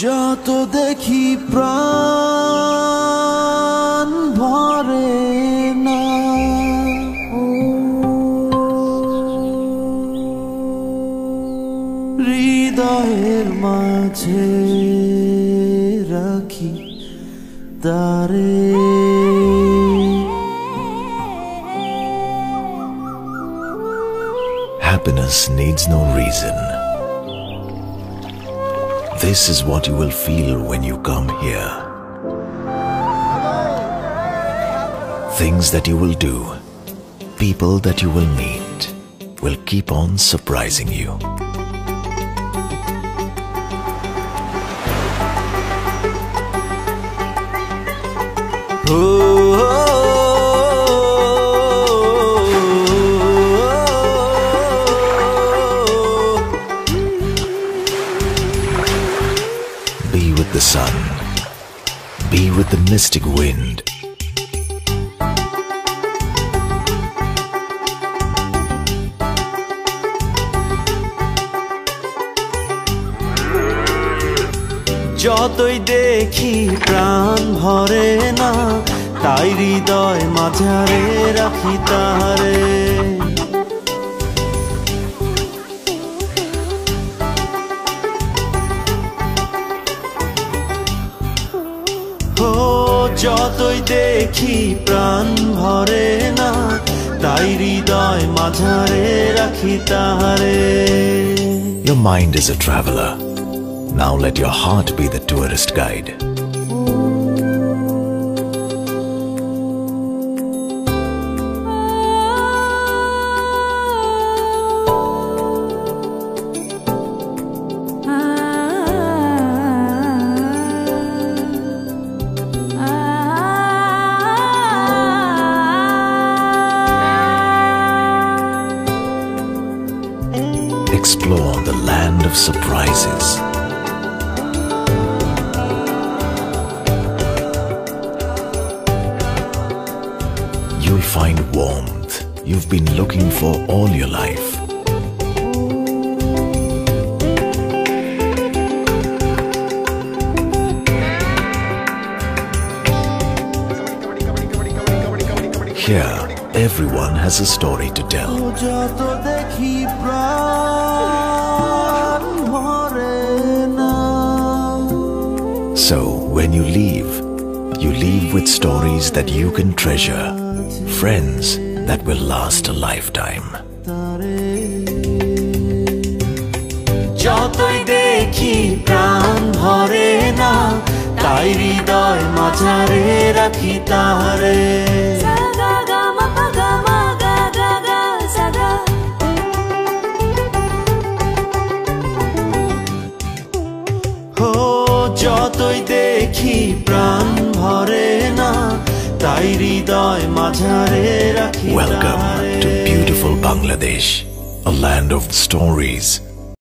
যত দেখি প্রাণ ভরে না, হৃদয়ের মাঝে রাখি তারে। Happiness needs no reason. This is what you will feel when you come here. Things that you will do, people that you will meet, will keep on surprising you. Be with the sun, be with the mystic wind. যতই দেখি প্রাণ ভরে না, তাই হৃদয় মাঝারে রাখি তারে। ও যতই দেখি প্রাণ ভরে না, তাই হৃদয় মাঝারে রাখি তারে। Your mind is a traveler. Now let your heart be the tourist guide. Explore the land of surprises. You'll find warmth you've been looking for all your life. Here, everyone has a story to tell. So, when you leave with stories that you can treasure, friends that will last a lifetime. যতই দেখি প্রাণ ভরে না, তাই হৃদয় মাঝারে রাখি তারে। ও যতই দেখি প্রাণ ভরে না, তাই হৃদয় মাঝারে রাখি তারে। Welcome to beautiful Bangladesh, a land of stories,